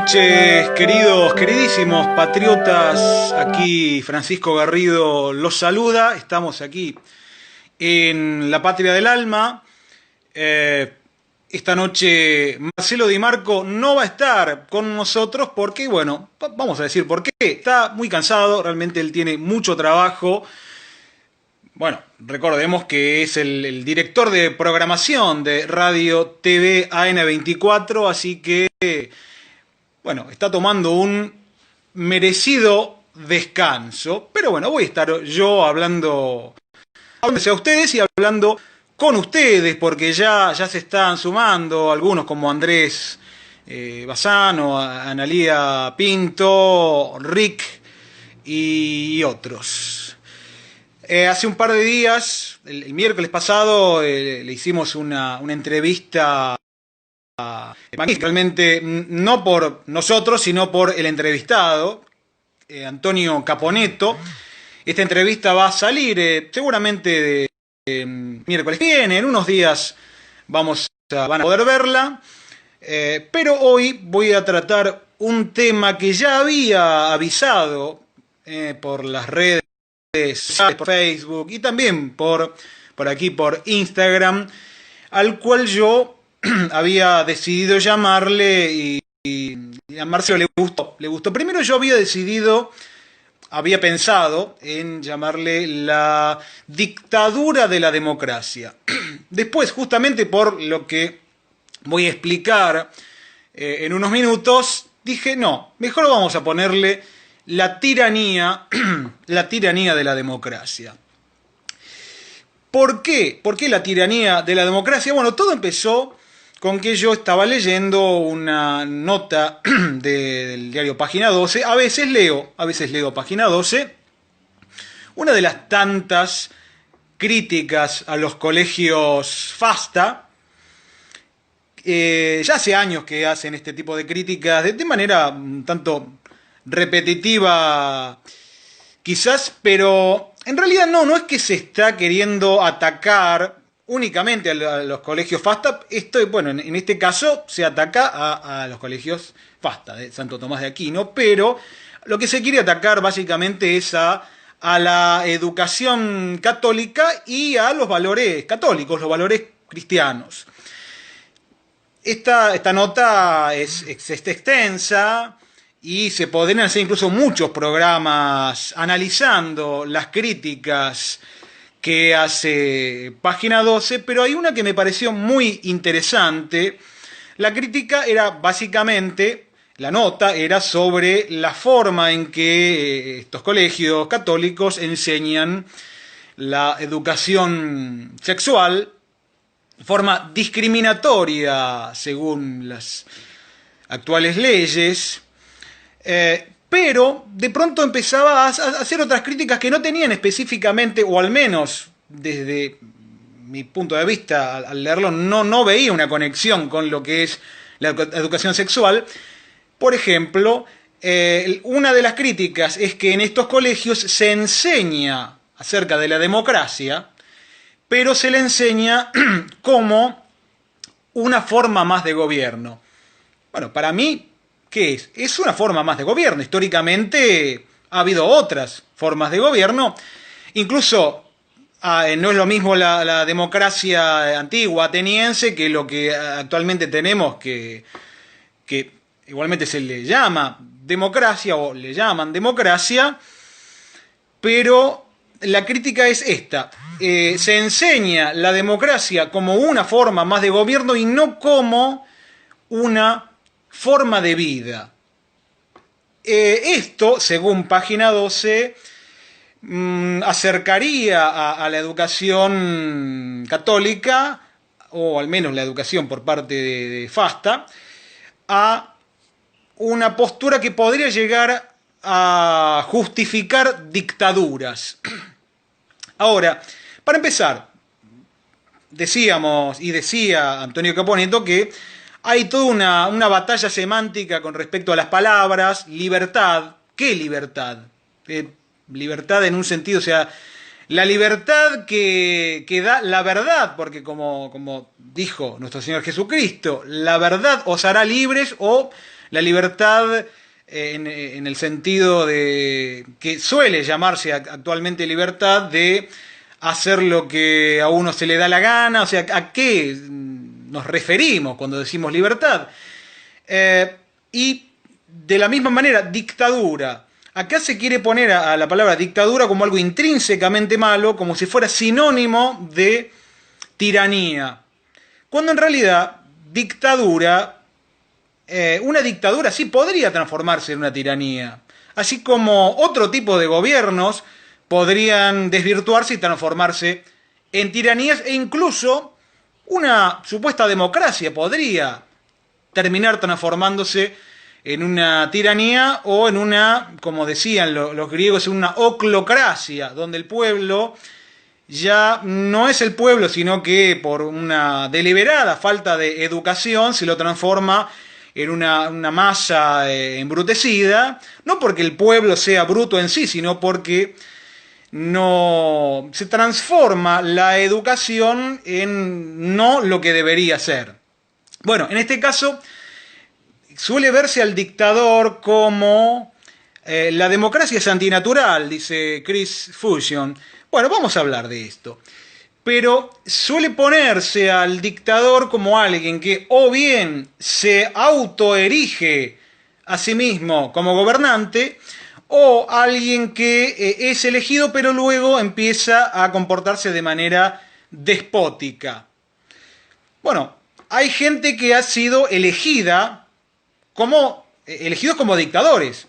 noches, queridísimos patriotas. Aquí Francisco Garrido los saluda. Estamos aquí en La Patria del Alma. Esta noche Marcelo Di Marco no va a estar con nosotros porque, bueno, vamos a decir por qué. Está muy cansado, realmente él tiene mucho trabajo. Bueno, recordemos que es el director de programación de Radio TV AN24, así que, bueno, está tomando un merecido descanso. Pero bueno, voy a estar yo hablando a ustedes y hablando con ustedes, porque ya se están sumando algunos como Andrés Bassano, Analía Pinto, Rick y otros. Hace un par de días, el miércoles pasado, le hicimos una entrevista magnífica, realmente no por nosotros, sino por el entrevistado, Antonio Caponeto. Esta entrevista va a salir seguramente miércoles que viene, en unos días van a poder verla, pero hoy voy a tratar un tema que ya había avisado por las redes, por Facebook y también por aquí por Instagram, al cual yo había decidido llamarle y a Marcelo le gustó. Primero yo había pensado en llamarle la dictadura de la democracia. Después, justamente por lo que voy a explicar en unos minutos, dije, no, mejor vamos a ponerle la tiranía de la democracia. ¿Por qué? ¿Por qué la tiranía de la democracia? Bueno, todo empezó con que yo estaba leyendo una nota del diario Página 12. A veces leo Página 12. Una de las tantas críticas a los colegios FASTA. Ya hace años que hacen este tipo de críticas de manera un tanto repetitiva, quizás, pero en realidad no es que se está queriendo atacar únicamente a los colegios FASTA. Bueno, en este caso se ataca a los colegios FASTA de Santo Tomás de Aquino, pero lo que se quiere atacar básicamente es a la educación católica y a los valores católicos, los valores cristianos. Esta nota es extensa y se podrían hacer incluso muchos programas analizando las críticas que hace Página 12, pero hay una que me pareció muy interesante. La crítica era básicamente, la nota era sobre la forma en que estos colegios católicos enseñan la educación sexual de forma discriminatoria según las actuales leyes. Pero de pronto empezaba a hacer otras críticas que no tenían específicamente, o al menos desde mi punto de vista al leerlo, no veía una conexión con lo que es la educación sexual. Por ejemplo, una de las críticas es que en estos colegios se enseña acerca de la democracia, pero se le enseña como una forma más de gobierno. Bueno, para mí, ¿qué es? Es una forma más de gobierno. Históricamente ha habido otras formas de gobierno. Incluso no es lo mismo la democracia antigua ateniense que lo que actualmente tenemos, que igualmente se le llama democracia o le llaman democracia, pero la crítica es esta. Se enseña la democracia como una forma más de gobierno y no como una forma de vida. Esto, según Página 12, acercaría a la educación católica, o al menos la educación por parte de FASTA, a una postura que podría llegar a justificar dictaduras. Ahora, para empezar, decíamos y decía Antonio Caponeto que hay toda una batalla semántica con respecto a las palabras. Libertad. ¿Qué libertad? Libertad en un sentido, o sea, la libertad que da la verdad, porque como dijo nuestro Señor Jesucristo, la verdad os hará libres, o la libertad en el sentido de que suele llamarse actualmente libertad de hacer lo que a uno se le da la gana, o sea, ¿a qué nos referimos cuando decimos libertad? Y de la misma manera, dictadura. Acá se quiere poner a la palabra dictadura como algo intrínsecamente malo, como si fuera sinónimo de tiranía. Cuando en realidad, dictadura, una dictadura sí podría transformarse en una tiranía. Así como otro tipo de gobiernos podrían desvirtuarse y transformarse en tiranías, e incluso una supuesta democracia podría terminar transformándose en una tiranía o en una, como decían los griegos, en una oclocracia, donde el pueblo ya no es el pueblo, sino que por una deliberada falta de educación se lo transforma en una masa embrutecida, no porque el pueblo sea bruto en sí, sino porque no se transforma la educación en no lo que debería ser. Bueno, en este caso suele verse al dictador como la democracia es antinatural, dice Chris Fusion. Bueno, vamos a hablar de esto. Pero suele ponerse al dictador como alguien que o bien se autoerige a sí mismo como gobernante, o alguien que es elegido pero luego empieza a comportarse de manera despótica. Bueno, hay gente que ha sido elegidos como dictadores.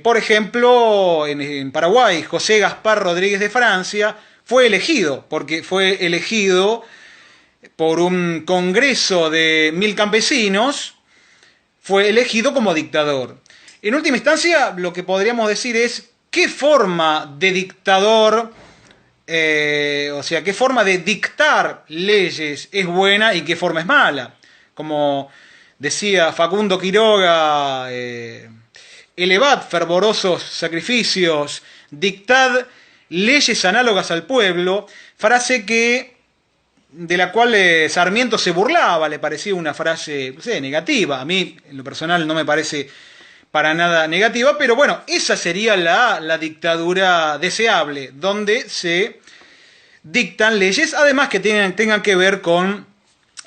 Por ejemplo, en Paraguay, José Gaspar Rodríguez de Francia fue elegido, porque fue elegido por un congreso de 1000 campesinos, fue elegido como dictador. En última instancia, lo que podríamos decir es qué forma de dictador, o sea, qué forma de dictar leyes es buena y qué forma es mala. Como decía Facundo Quiroga, elevad fervorosos sacrificios, dictad leyes análogas al pueblo, frase de la cual Sarmiento se burlaba, le parecía una frase, no sé, negativa. A mí, en lo personal, no me parece para nada negativa, pero bueno, esa sería la dictadura deseable, donde se dictan leyes, además que tengan que ver con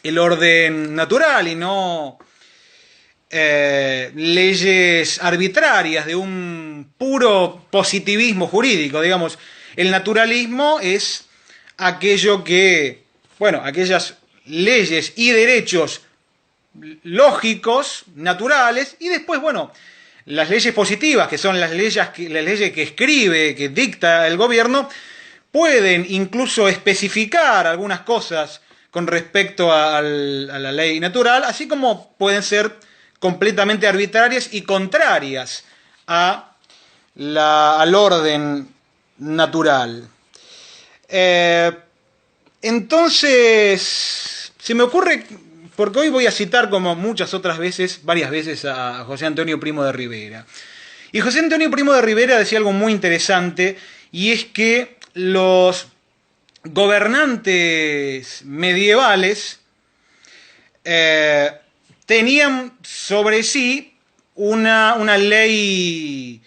el orden natural y no leyes arbitrarias de un puro positivismo jurídico. Digamos, el naturalismo es aquello que, bueno, aquellas leyes y derechos lógicos, naturales, y después, bueno, las leyes positivas, que son las leyes que escribe, que dicta el gobierno, pueden incluso especificar algunas cosas con respecto a la ley natural, así como pueden ser completamente arbitrarias y contrarias al orden natural. Entonces, se me ocurre, porque hoy voy a citar como muchas otras veces, varias veces a José Antonio Primo de Rivera. Y José Antonio Primo de Rivera decía algo muy interesante, y es que los gobernantes medievales tenían sobre sí una ley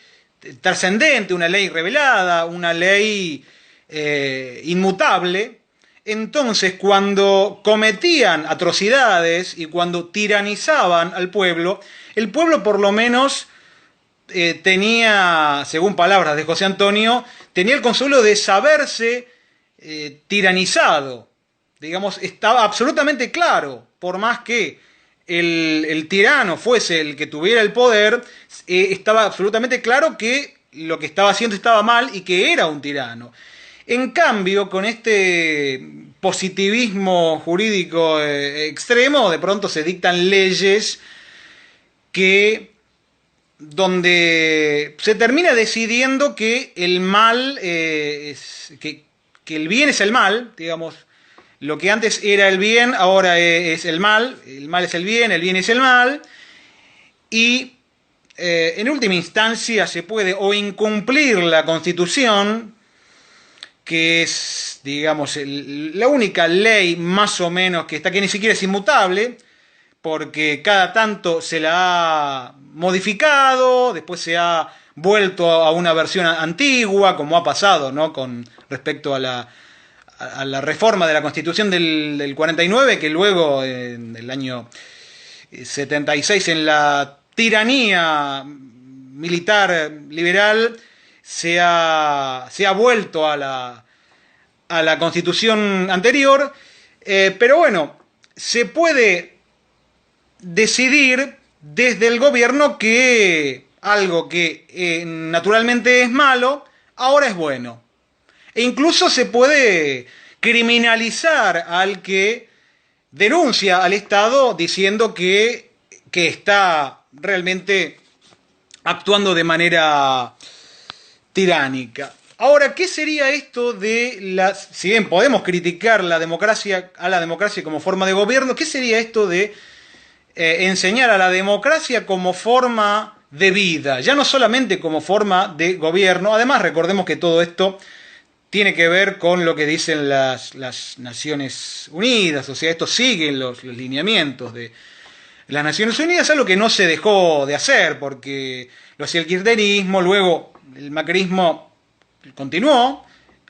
trascendente, una ley revelada, una ley inmutable. Entonces, cuando cometían atrocidades y cuando tiranizaban al pueblo, el pueblo por lo menos tenía, según palabras de José Antonio, tenía el consuelo de saberse tiranizado. Digamos, estaba absolutamente claro, por más que el tirano fuese el que tuviera el poder, estaba absolutamente claro que lo que estaba haciendo estaba mal y que era un tirano. En cambio, con este positivismo jurídico extremo, de pronto se dictan leyes donde se termina decidiendo que el mal que el bien es el mal, digamos, lo que antes era el bien, ahora es el mal es el bien es el mal, y en última instancia se puede o incumplir la Constitución, que es, digamos, la única ley más o menos que está, que ni siquiera es inmutable, porque cada tanto se la ha modificado, después se ha vuelto a una versión antigua, como ha pasado, ¿no?, con respecto a la reforma de la Constitución del 49, que luego, en el año 76, en la tiranía militar liberal, se ha vuelto a la Constitución anterior. Pero bueno, se puede decidir desde el gobierno que algo que naturalmente es malo, ahora es bueno. E incluso se puede criminalizar al que denuncia al Estado diciendo que está realmente actuando de manera tiránica. Ahora, ¿qué sería esto de si bien podemos criticar a la democracia como forma de gobierno, qué sería esto de enseñar a la democracia como forma de vida, ya no solamente como forma de gobierno? Además, recordemos que todo esto tiene que ver con lo que dicen las Naciones Unidas, o sea, esto sigue los lineamientos de las Naciones Unidas, algo que no se dejó de hacer, porque lo hacía el kirchnerismo, luego el macrismo continuó,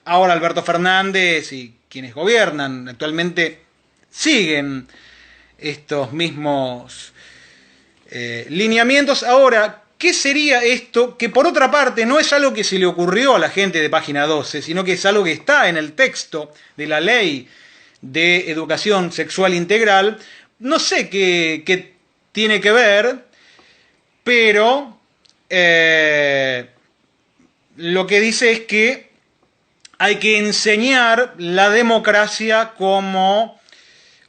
ahora Alberto Fernández y quienes gobiernan actualmente siguen estos mismos lineamientos. Ahora, ¿qué sería esto? Que por otra parte no es algo que se le ocurrió a la gente de Página 12, sino que es algo que está en el texto de la Ley de Educación Sexual Integral. No sé qué tiene que ver, pero lo que dice es que hay que enseñar la democracia como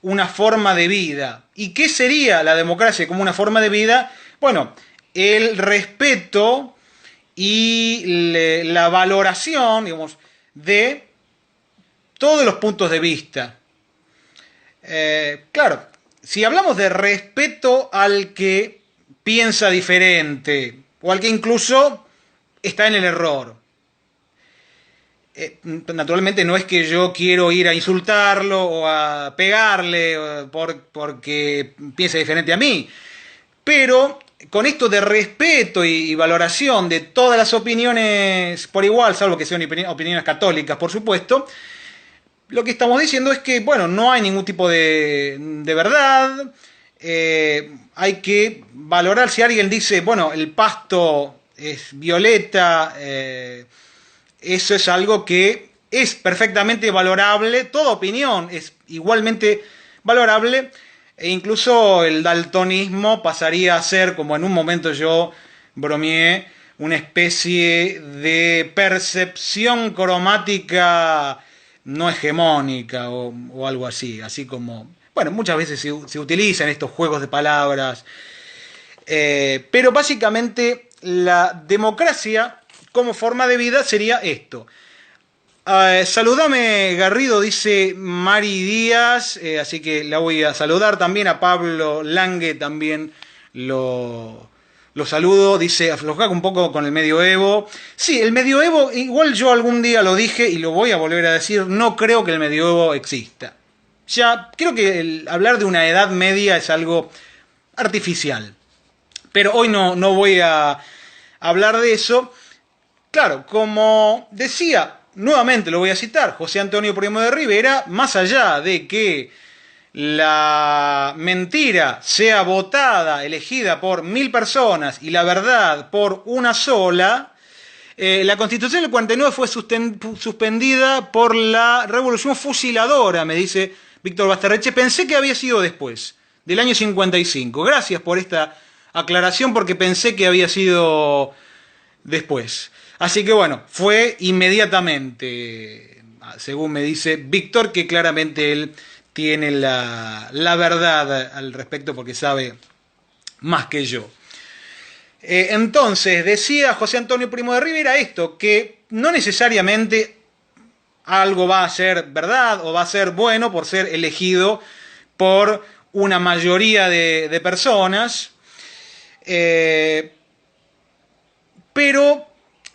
una forma de vida. ¿Y qué sería la democracia como una forma de vida? Bueno, el respeto y la valoración, digamos, de todos los puntos de vista. Claro, si hablamos de respeto al que piensa diferente, o al que incluso está en el error, naturalmente no es que yo quiero ir a insultarlo o a pegarle porque piensa diferente a mí, pero con esto de respeto y valoración de todas las opiniones por igual, salvo que sean opiniones católicas, por supuesto, lo que estamos diciendo es que, bueno, no hay ningún tipo de verdad. Hay que valorar. Si alguien dice, bueno, el pasto es violeta, eso es algo que es perfectamente valorable. Toda opinión es igualmente valorable. E incluso el daltonismo pasaría a ser, como en un momento yo bromeé, una especie de percepción cromática no hegemónica o algo así. Así como, bueno, muchas veces se utilizan estos juegos de palabras. Pero básicamente la democracia como forma de vida sería esto. Saludame, Garrido, dice Mari Díaz, así que la voy a saludar. También a Pablo Lange, también lo saludo. Dice, afloja un poco con el medioevo. Sí, el medioevo, igual yo algún día lo dije y lo voy a volver a decir, no creo que el medioevo exista. Ya, creo que hablar de una edad media es algo artificial. Pero hoy no voy a hablar de eso. Claro, como decía, nuevamente lo voy a citar, José Antonio Primo de Rivera, más allá de que la mentira sea votada, elegida por 1000 personas y la verdad por una sola, la Constitución del 49 fue suspendida por la Revolución Fusiladora, me dice Víctor Basterreche. Pensé que había sido después, del año 55. Gracias por esta aclaración, porque pensé que había sido después. Así que bueno, fue inmediatamente, según me dice Víctor, que claramente él tiene la verdad al respecto porque sabe más que yo. Entonces, decía José Antonio Primo de Rivera esto, que no necesariamente algo va a ser verdad o va a ser bueno por ser elegido por una mayoría de personas, pero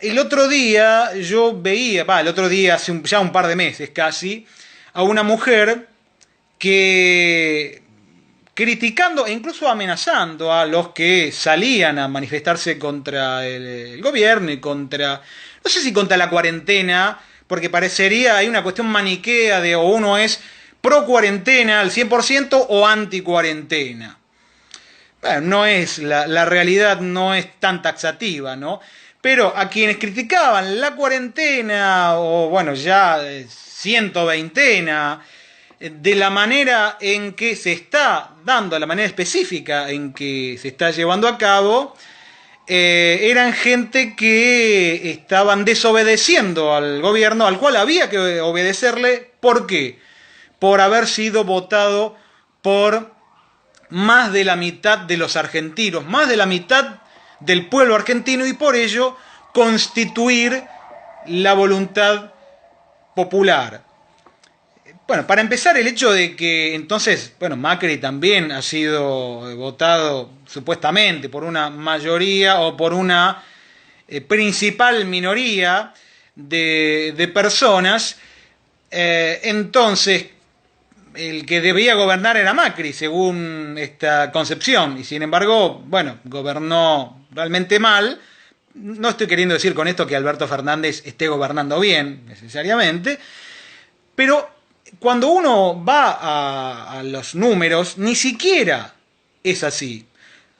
el otro día yo veía, el otro día hace ya un par de meses casi, a una mujer que criticando e incluso amenazando a los que salían a manifestarse contra el gobierno y contra, no sé si contra la cuarentena, porque parecería, hay una cuestión maniquea de o uno es pro cuarentena al 100% o anti cuarentena. Bueno, no es, la realidad no es tan taxativa, ¿no? Pero a quienes criticaban la cuarentena, o bueno, ya 120ena, de la manera en que se está dando, la manera específica en que se está llevando a cabo, eran gente que estaban desobedeciendo al gobierno, al cual había que obedecerle. ¿Por qué? Por haber sido votado por más de la mitad de los argentinos, más de la mitad del pueblo argentino, y por ello constituir la voluntad popular. Bueno, para empezar, el hecho de que entonces, bueno, Macri también ha sido votado supuestamente por una mayoría o por una principal minoría de personas, entonces el que debía gobernar era Macri, según esta concepción, y sin embargo, bueno, gobernó realmente mal. No estoy queriendo decir con esto que Alberto Fernández esté gobernando bien, necesariamente, pero cuando uno va a los números, ni siquiera es así.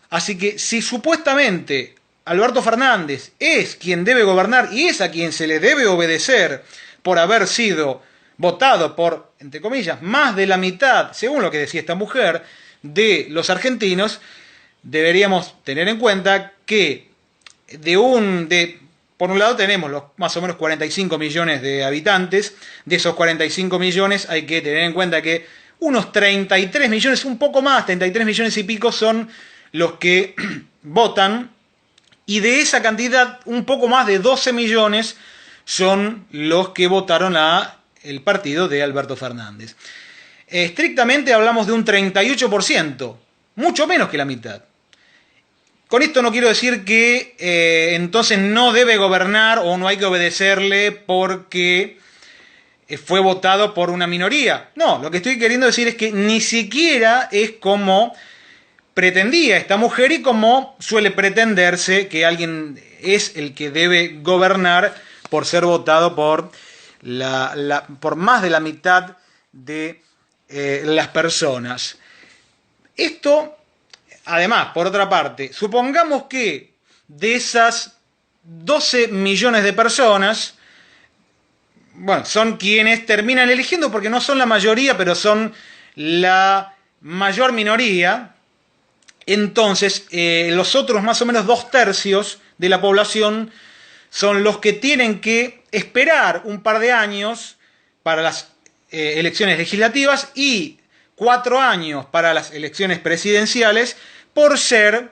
Así que si supuestamente Alberto Fernández es quien debe gobernar y es a quien se le debe obedecer por haber sido votado por, entre comillas, más de la mitad, según lo que decía esta mujer, de los argentinos, deberíamos tener en cuenta que por un lado tenemos los más o menos 45 millones de habitantes. De esos 45 millones hay que tener en cuenta que unos 33 millones, un poco más, 33 millones y pico son los que votan, y de esa cantidad un poco más de 12 millones son los que votaron a el partido de Alberto Fernández. Estrictamente hablamos de un 38%, mucho menos que la mitad. Con esto no quiero decir que entonces no debe gobernar o no hay que obedecerle porque fue votado por una minoría. No, lo que estoy queriendo decir es que ni siquiera es como pretendía esta mujer y como suele pretenderse que alguien es el que debe gobernar por ser votado por por más de la mitad de las personas. Esto, además, por otra parte, supongamos que de esas 12 millones de personas, bueno, son quienes terminan eligiendo porque no son la mayoría, pero son la mayor minoría. Entonces, los otros más o menos 2/3 de la población son los que tienen que esperar un par de años para las elecciones legislativas y 4 años para las elecciones presidenciales por ser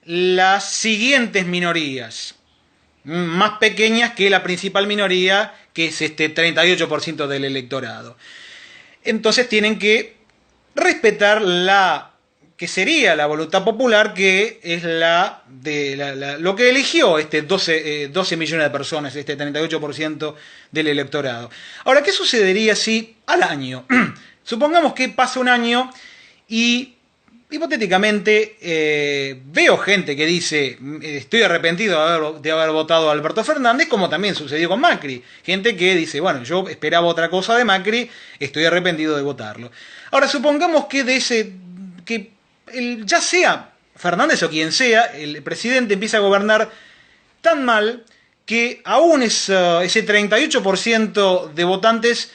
las siguientes minorías, más pequeñas que la principal minoría, que es este 38% del electorado. Entonces tienen que respetar que sería la voluntad popular, que es lo que eligió este 12 millones de personas, este 38% del electorado. Ahora, ¿qué sucedería si al año, supongamos que pasa un año y hipotéticamente veo gente que dice estoy arrepentido de haber votado a Alberto Fernández, como también sucedió con Macri, gente que dice, bueno, yo esperaba otra cosa de Macri, estoy arrepentido de votarlo. Ahora, supongamos que ya sea Fernández o quien sea, el presidente empieza a gobernar tan mal que aún ese 38% de votantes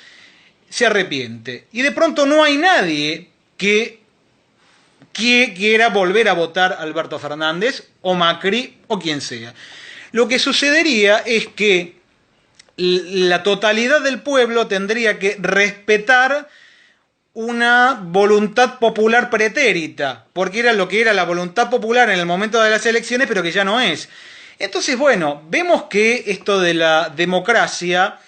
se arrepiente. Y de pronto no hay nadie que quiera volver a votar a Alberto Fernández o Macri o quien sea. Lo que sucedería es que la totalidad del pueblo tendría que respetar una voluntad popular pretérita, porque era lo que era la voluntad popular en el momento de las elecciones, pero que ya no es. Entonces, bueno, vemos que esto de la democracia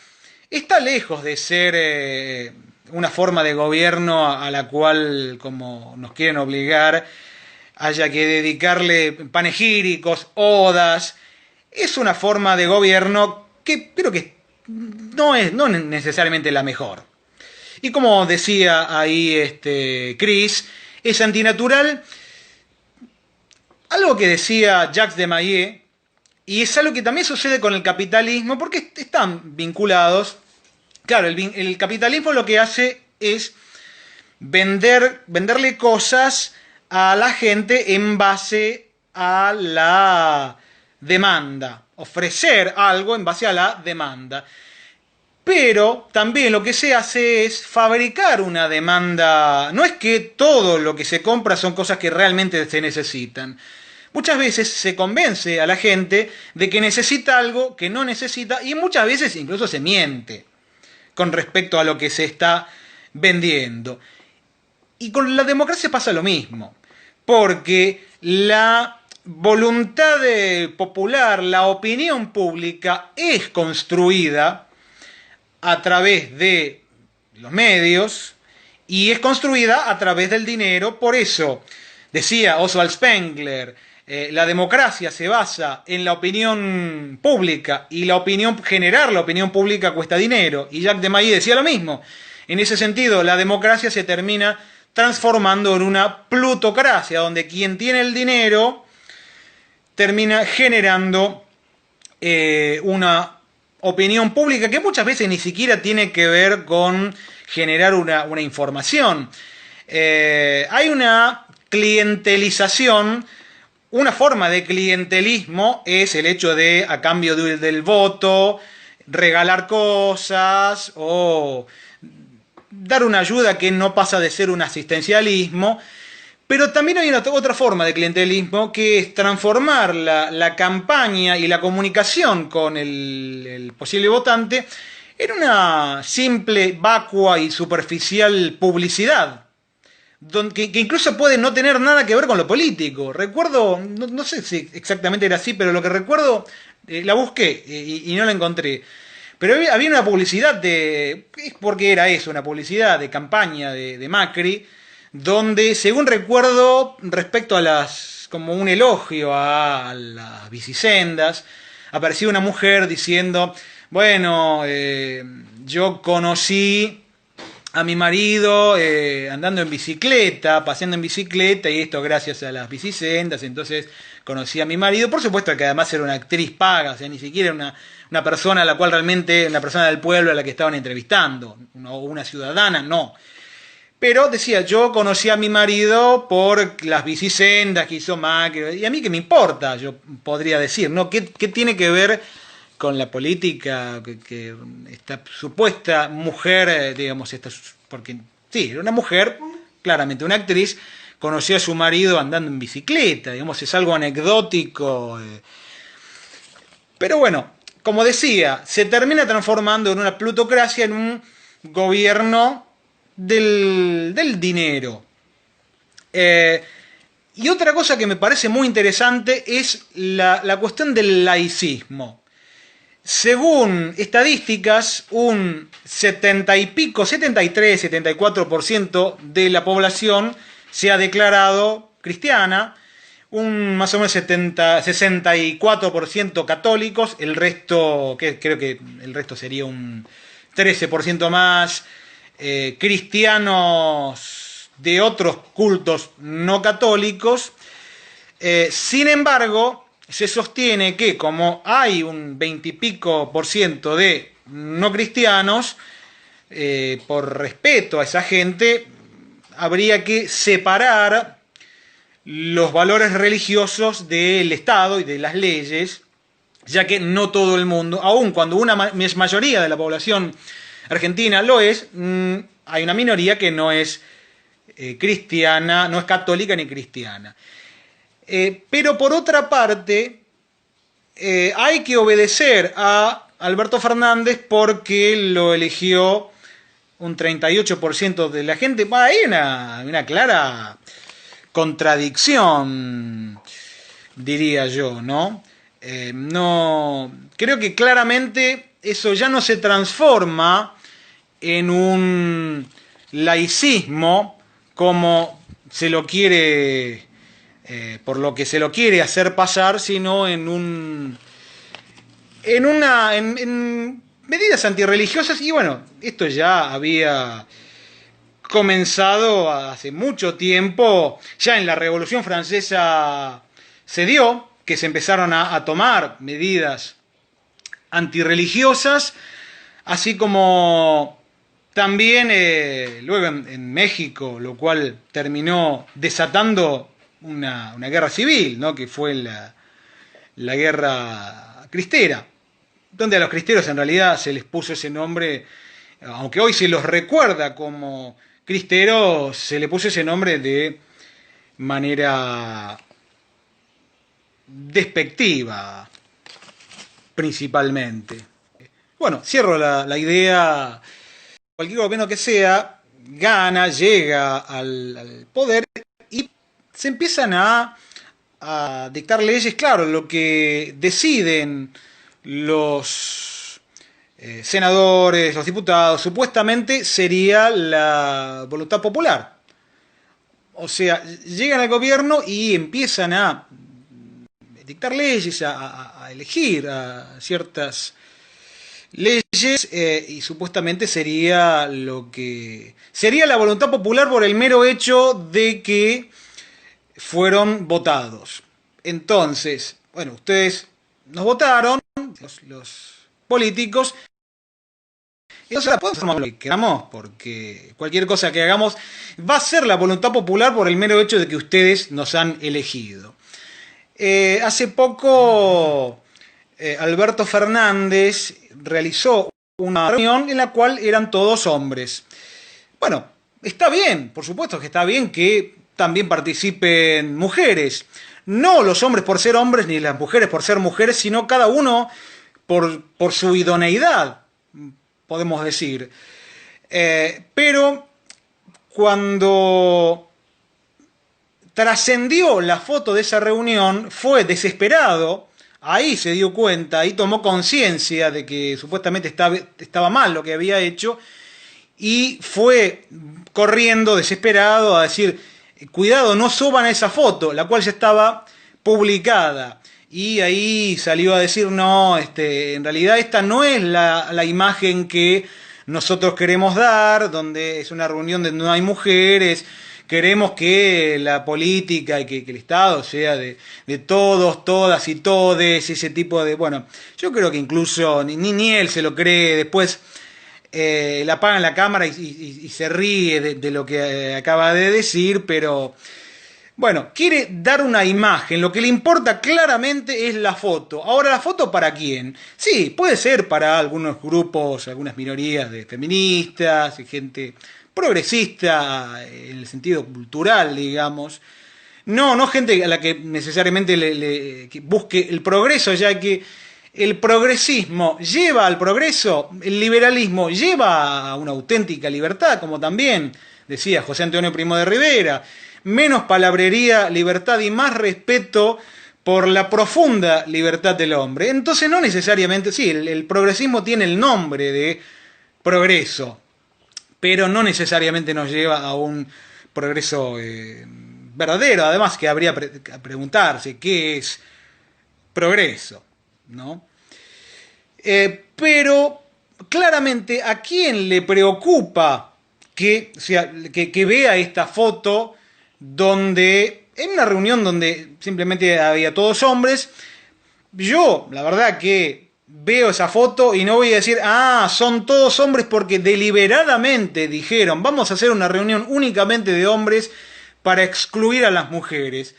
está lejos de ser una forma de gobierno a la cual, como nos quieren obligar, haya que dedicarle panegíricos, odas. Es una forma de gobierno que creo que no es necesariamente la mejor. Y como decía ahí Chris, es antinatural. Algo que decía Jacques de Maillet, y es algo que también sucede con el capitalismo, porque están vinculados. Claro, el capitalismo lo que hace es venderle cosas a la gente en base a la demanda, ofrecer algo en base a la demanda. Pero también lo que se hace es fabricar una demanda. No es que todo lo que se compra son cosas que realmente se necesitan. Muchas veces se convence a la gente de que necesita algo que no necesita, y muchas veces incluso se miente con respecto a lo que se está vendiendo. Y con la democracia pasa lo mismo, porque la voluntad popular, la opinión pública es construida a través de los medios y es construida a través del dinero. Por eso decía Oswald Spengler, la democracia se basa en la opinión pública, y generar la opinión pública cuesta dinero. Y Jacques de Maillet decía lo mismo. En ese sentido, la democracia se termina transformando en una plutocracia, donde quien tiene el dinero termina generando una opinión pública que muchas veces ni siquiera tiene que ver con generar una información. Hay una clientelización. Una forma de clientelismo es el hecho de, a cambio del voto, regalar cosas o dar una ayuda que no pasa de ser un asistencialismo. Pero también hay otra forma de clientelismo, que es transformar la campaña y la comunicación con el posible votante en una simple, vacua y superficial publicidad, que incluso puede no tener nada que ver con lo político. Recuerdo, no sé si exactamente era así, pero lo que recuerdo, la busqué y no la encontré. Pero había una publicidad porque era eso, una publicidad de campaña de Macri, donde, según recuerdo, respecto a como un elogio a las bicisendas, aparecía una mujer diciendo, bueno, yo conocí a mi marido andando en bicicleta, paseando en bicicleta, y esto gracias a las bicisendas. Entonces conocí a mi marido, por supuesto que además era una actriz paga, o sea, ni siquiera una persona a la cual realmente, una persona del pueblo a la que estaban entrevistando, o una ciudadana, no. Pero decía, yo conocí a mi marido por las bicisendas que hizo Macri, y a mí qué me importa, yo podría decir, ¿no? ¿Qué tiene que ver con la política que esta supuesta mujer, digamos, porque sí, era una mujer, claramente una actriz, conoció a su marido andando en bicicleta, digamos, es algo anecdótico. Pero bueno, como decía, se termina transformando en una plutocracia, en un gobierno del dinero. Y otra cosa que me parece muy interesante es la cuestión del laicismo. Según estadísticas, un 73, 74% de la población se ha declarado cristiana, un más o menos 64% católicos, el resto, creo que el resto sería un 13% más, cristianos de otros cultos no católicos. Sin embargo, se sostiene que como hay un 20 y pico % de no cristianos, por respeto a esa gente, habría que separar los valores religiosos del Estado y de las leyes, ya que no todo el mundo, aun cuando una mayoría de la población argentina lo es, hay una minoría que no es cristiana, no es católica ni cristiana. Pero por otra parte, hay que obedecer a Alberto Fernández porque lo eligió un 38% de la gente. Hay una clara contradicción, diría yo, ¿no? No, creo que claramente eso ya no se transforma en un laicismo como se lo quiere, por lo que se lo quiere hacer pasar, sino en medidas antirreligiosas. Y bueno, esto ya había comenzado hace mucho tiempo. Ya en la Revolución Francesa se dio que se empezaron a tomar medidas antirreligiosas, así como también luego en México, lo cual terminó desatando una guerra civil, ¿no? Que fue la guerra cristera, donde a los cristeros en realidad se les puso ese nombre, aunque hoy se los recuerda como cristeros, se le puso ese nombre de manera despectiva, principalmente. Bueno, cierro la idea. Cualquier gobierno que sea, gana, llega al poder y se empiezan a dictar leyes. Claro, lo que deciden los senadores, los diputados, supuestamente sería la voluntad popular. O sea, llegan al gobierno y empiezan a dictar leyes, a elegir a ciertas leyes, y supuestamente sería lo que sería la voluntad popular por el mero hecho de que fueron votados. Entonces, bueno, ustedes nos votaron, los políticos, entonces podemos hacer lo que queramos, porque cualquier cosa que hagamos va a ser la voluntad popular por el mero hecho de que ustedes nos han elegido. Hace poco Alberto Fernández realizó una reunión en la cual eran todos hombres. Bueno, está bien, por supuesto que está bien que también participen mujeres. No los hombres por ser hombres ni las mujeres por ser mujeres, sino cada uno por su idoneidad, podemos decir. Pero cuando trascendió la foto de esa reunión, fue desesperado. Ahí se dio cuenta, ahí tomó conciencia de que supuestamente estaba mal lo que había hecho y fue corriendo desesperado a decir, cuidado, no suban esa foto, la cual ya estaba publicada. Y ahí salió a decir, no, en realidad esta no es la imagen que nosotros queremos dar, donde es una reunión donde no hay mujeres. Queremos que la política y que el Estado sea de todos, todas y todes, ese tipo de... Bueno, yo creo que incluso ni él se lo cree. Después le apagan la cámara y se ríe de lo que acaba de decir, pero... Bueno, quiere dar una imagen, lo que le importa claramente es la foto. Ahora, ¿la foto para quién? Sí, puede ser para algunos grupos, algunas minorías de feministas, gente progresista en el sentido cultural, digamos. No gente a la que necesariamente que busque el progreso, ya que el progresismo lleva al progreso, el liberalismo lleva a una auténtica libertad, como también decía José Antonio Primo de Rivera. Menos palabrería, libertad y más respeto por la profunda libertad del hombre. Entonces no necesariamente, sí, el progresismo tiene el nombre de progreso, pero no necesariamente nos lleva a un progreso verdadero. Además que habría que preguntarse qué es progreso, ¿no? Pero claramente a quién le preocupa que, o sea, que vea esta foto donde, en una reunión donde simplemente había todos hombres, yo, la verdad que veo esa foto y no voy a decir, son todos hombres porque deliberadamente dijeron, vamos a hacer una reunión únicamente de hombres para excluir a las mujeres.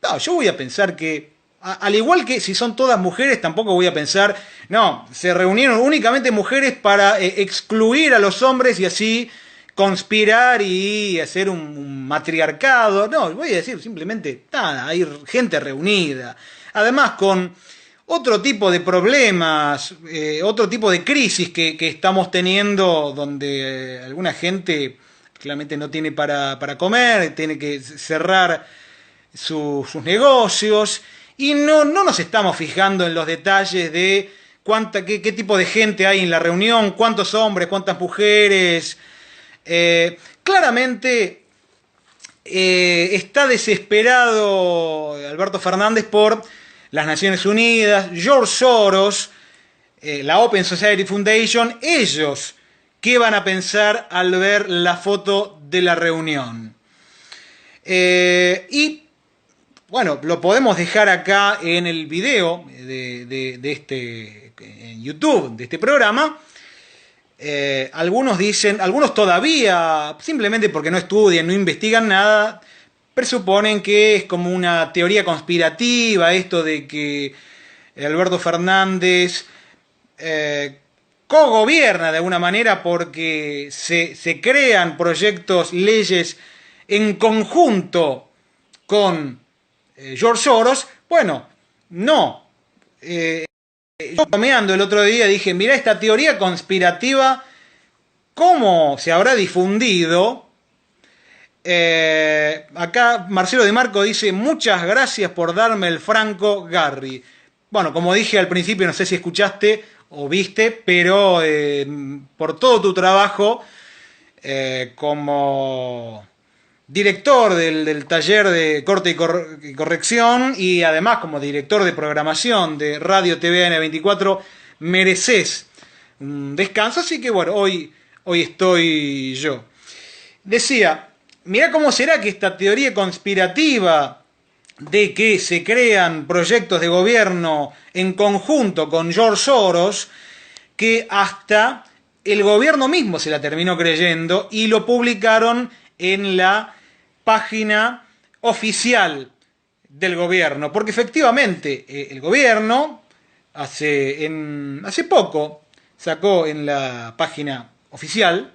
No, yo voy a pensar que, al igual que si son todas mujeres, tampoco voy a pensar, no, se reunieron únicamente mujeres para excluir a los hombres y así conspirar y hacer un matriarcado. No, voy a decir simplemente, nada, hay gente reunida. Además, con otro tipo de problemas, otro tipo de crisis que estamos teniendo, donde alguna gente claramente no tiene para comer, tiene que cerrar sus negocios, y no nos estamos fijando en los detalles de qué tipo de gente hay en la reunión, cuántos hombres, cuántas mujeres. Claramente está desesperado Alberto Fernández por las Naciones Unidas, George Soros, la Open Society Foundation. Ellos qué van a pensar al ver la foto de la reunión. Y bueno, lo podemos dejar acá en el video de este, en YouTube, de este programa. Algunos dicen, algunos todavía, simplemente porque no estudian, no investigan nada, presuponen que es como una teoría conspirativa esto de que Alberto Fernández cogobierna de alguna manera porque se crean proyectos, leyes en conjunto con George Soros. Bueno, no. Yo bromeando el otro día dije, mirá esta teoría conspirativa, ¿cómo se habrá difundido? Acá Marcelo Di Marco dice, muchas gracias por darme el Franco Garry. Bueno, como dije al principio, no sé si escuchaste o viste, pero por todo tu trabajo como director del taller de corte y corrección y además como director de programación de Radio TVN 24, mereces un descanso, así que bueno, hoy estoy yo. Decía, mirá cómo será que esta teoría conspirativa de que se crean proyectos de gobierno en conjunto con George Soros, que hasta el gobierno mismo se la terminó creyendo y lo publicaron en la página oficial del gobierno, porque efectivamente el gobierno hace poco sacó en la página oficial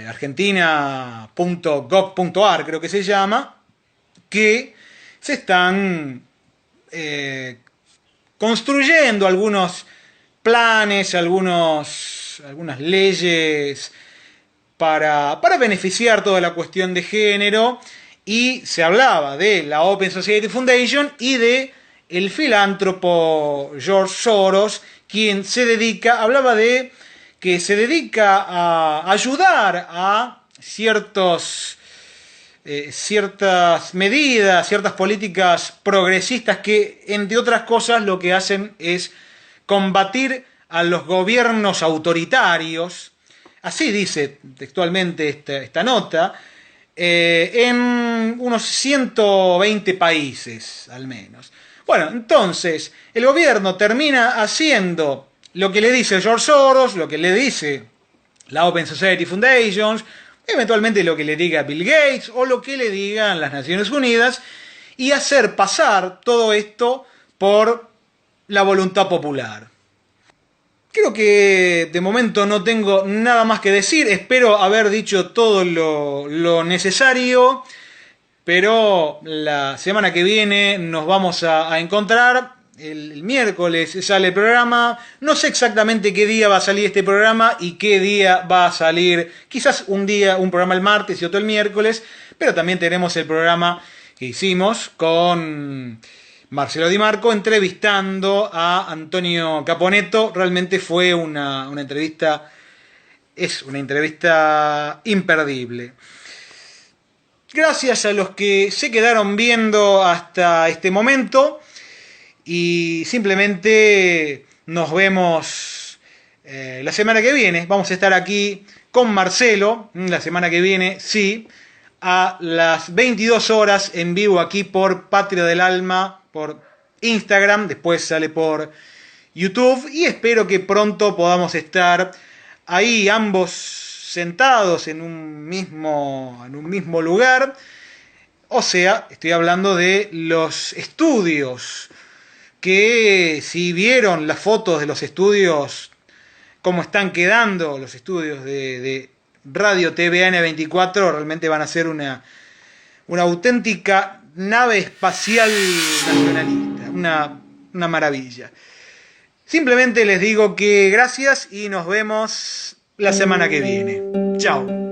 argentina.gov.ar creo que se llama, que se están construyendo algunos planes, algunas leyes para beneficiar toda la cuestión de género, y se hablaba de la Open Society Foundation y de el filántropo George Soros, quien hablaba de que se dedica a ayudar a ciertas medidas, ciertas políticas progresistas que, entre otras cosas, lo que hacen es combatir a los gobiernos autoritarios. Así dice textualmente esta nota, en unos 120 países al menos. Bueno, entonces el gobierno termina haciendo lo que le dice George Soros, lo que le dice la Open Society Foundation, eventualmente lo que le diga Bill Gates o lo que le digan las Naciones Unidas, y hacer pasar todo esto por la voluntad popular. Creo que de momento no tengo nada más que decir, espero haber dicho todo lo necesario, pero la semana que viene nos vamos a encontrar. El miércoles sale el programa, no sé exactamente qué día va a salir este programa y qué día va a salir, quizás un programa el martes y otro el miércoles, pero también tenemos el programa que hicimos con Marcelo Di Marco entrevistando a Antonio Caponetto. Realmente fue una entrevista, es una entrevista imperdible. Gracias a los que se quedaron viendo hasta este momento y simplemente nos vemos la semana que viene. Vamos a estar aquí con Marcelo la semana que viene, sí, a las 22 horas en vivo aquí por Patria del Alma, por Instagram, después sale por YouTube y espero que pronto podamos estar ahí ambos sentados en un mismo lugar. O sea, estoy hablando de los estudios, que si vieron las fotos de los estudios, cómo están quedando los estudios de Radio TVN 24, realmente van a ser una auténtica nave espacial nacionalista, una maravilla. Simplemente les digo que gracias y nos vemos la semana que viene. Chao.